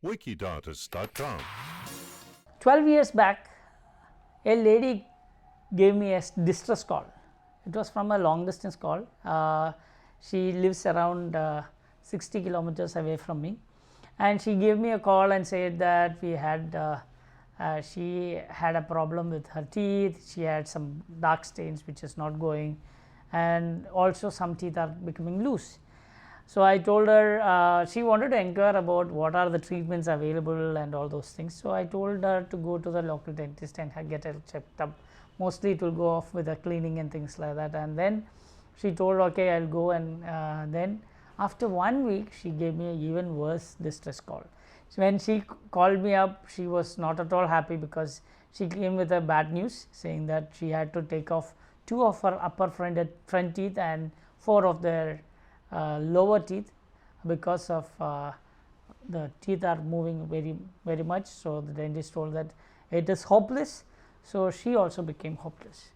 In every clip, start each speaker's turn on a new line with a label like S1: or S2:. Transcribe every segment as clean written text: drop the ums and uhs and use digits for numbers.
S1: Wikidentist.com.
S2: 12 years back, a lady gave me a distress call. It was from a long distance call. She lives around 60 kilometers away from me, and she gave me a call and said that she had a problem with her teeth. She had some dark stains which is not going, and also some teeth are becoming loose. So I told her, she wanted to inquire about what are the treatments available and all those things. So I told her to go to the local dentist and get it checked up. Mostly it will go off with a cleaning and things like that. And then she told, okay, I'll go. And then after 1 week, she gave me an even worse distress call. So when she called me up, she was not at all happy because she came with a bad news saying that she had to take off 2 of her upper front teeth and 4 of their lower teeth because of the teeth are moving very much. So the dentist told that it is hopeless. So she also became hopeless.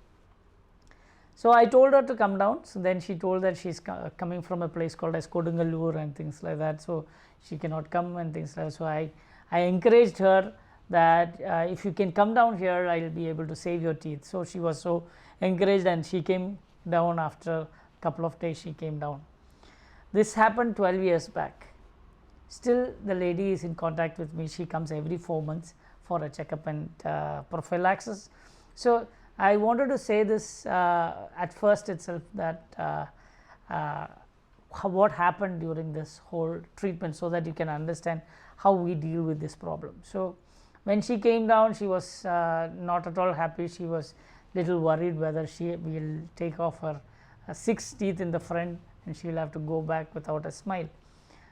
S2: So I told her to come down. So then she told that she's coming from a place called as Kodungalur and things like that, so she cannot come and things like that. So I encouraged her that if you can come down here, I will be able to save your teeth. So she was so encouraged, and she came down. After a couple of days she came down. This happened 12 years back. Still the lady is in contact with me. She comes every 4 months for a checkup and prophylaxis. So I wanted to say this at first itself, that what happened during this whole treatment, so that you can understand how we deal with this problem. So when she came down, she was not at all happy. She was little worried whether she will take off her 6 teeth in the front and she will have to go back without a smile.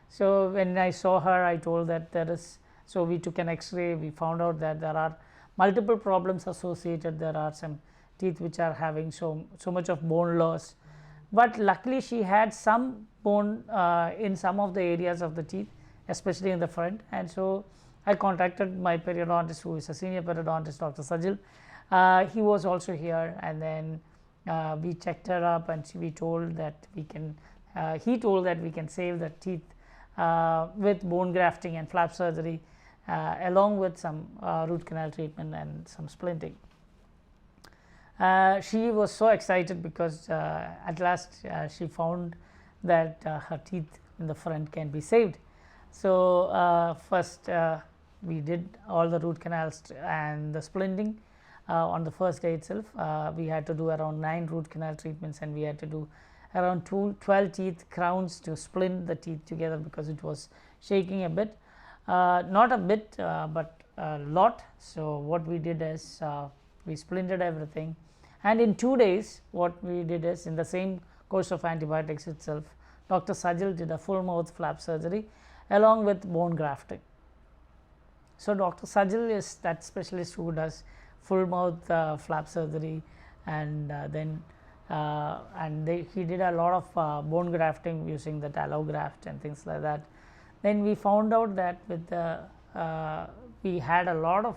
S2: So when I saw her, I told that there is, so we took an x-ray. We found out that there are multiple problems associated. There are some teeth which are having so much of bone loss, but luckily she had some bone in some of the areas of the teeth, especially in the front. And so I contacted my periodontist, who is a senior periodontist, Dr. Sajil. He was also here, and then we checked her up, and we told that we can he told that we can save the teeth with bone grafting and flap surgery, along with some root canal treatment and some splinting. She was so excited because at last she found that her teeth in the front can be saved. So first we did all the root canals and the splinting. On the first day itself, we had to do around 9 root canal treatments, and we had to do around 12 teeth crowns to splint the teeth together because it was shaking a bit, not a bit, but a lot. So what we did is we splinted everything, and in 2 days what we did is, in the same course of antibiotics itself, Dr. Sajil did a full mouth flap surgery along with bone grafting. So Dr. Sajil is that specialist who does full mouth flap surgery, and then he did a lot of bone grafting using the allograft and things like that. Then we found out that with we had a lot of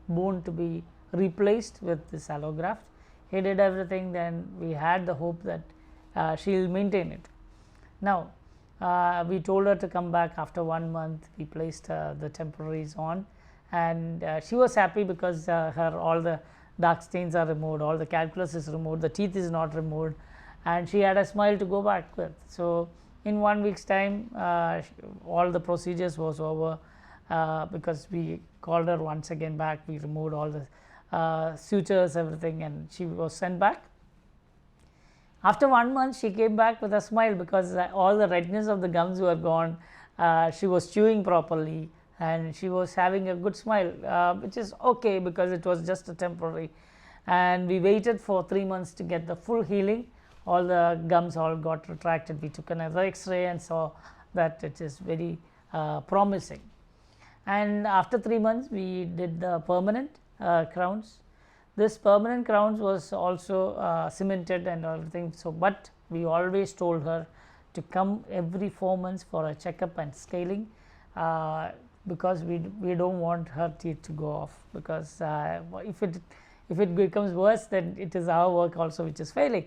S2: bone to be replaced with this allograft. He did everything. Then we had the hope that she will maintain it. Now we told her to come back after 1 month. We placed the temporaries on, and she was happy because all the dark stains are removed, all the calculus is removed, the teeth is not removed, and she had a smile to go back with. So in 1 week's time, all the procedures was over, because we called her once again back. We removed all the sutures, everything, and she was sent back. After 1 month, she came back with a smile because all the redness of the gums were gone. She was chewing properly, and she was having a good smile, which is okay because it was just a temporary. And we waited for 3 months to get the full healing. All the gums all got retracted. We took another x-ray and saw that it is very promising. And after 3 months, we did the permanent crowns. This permanent crowns was also cemented and everything. So but we always told her to come every 4 months for a checkup and scaling, because we don't want her teeth to go off, because if it becomes worse, then it is our work also which is failing.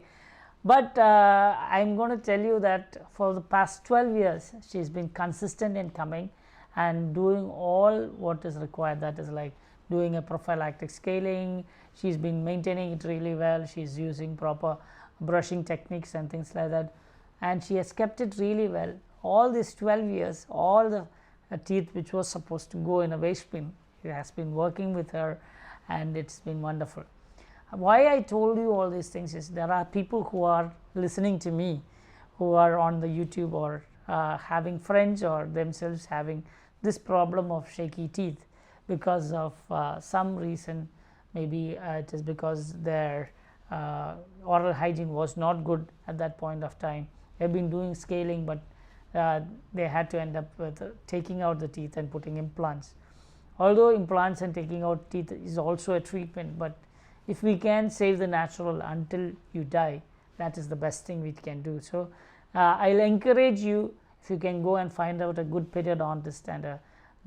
S2: But I am going to tell you that for the past 12 years she has been consistent in coming, and doing all what is required, that is like doing a prophylactic scaling. She's been maintaining it really well, she's using proper brushing techniques and things like that, and she has kept it really well. All these 12 years, all the teeth which was supposed to go in a waste bin, it has been working with her, and it's been wonderful. Why I told you all these things is there are people who are listening to me, who are on the YouTube, or having friends or themselves having this problem of shaky teeth because of some reason. Maybe it is because their oral hygiene was not good at that point of time. They have been doing scaling, but they had to end up with taking out the teeth and putting implants. Although implants and taking out teeth is also a treatment, but if we can save the natural until you die, that is the best thing we can do. So I'll encourage you, if you can go and find out a good periodontist and a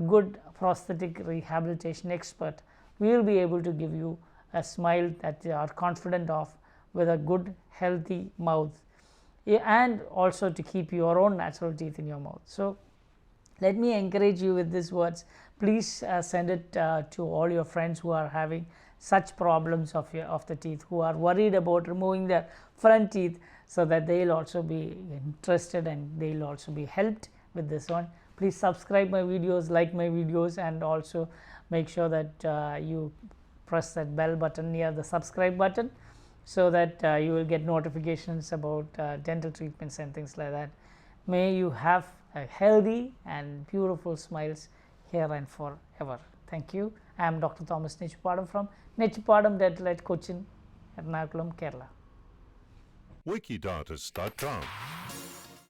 S2: good prosthetic rehabilitation expert, we will be able to give you a smile that you are confident of, with a good healthy mouth, and also to keep your own natural teeth in your mouth. So let me encourage you with these words. Please send it to all your friends who are having such problems of the teeth, who are worried about removing their front teeth, so that they will also be interested and they will also be helped with this one. Please subscribe my videos, like my videos, and also make sure that you press that bell button near the subscribe button, so that you will get notifications about dental treatments and things like that. May you have a healthy and beautiful smiles here and forever. Thank you. I am Dr. Thomas Nechupadam from Nechupadam Dental at Cochin, Ernakulam, Kerala.
S1: Wikidentist.com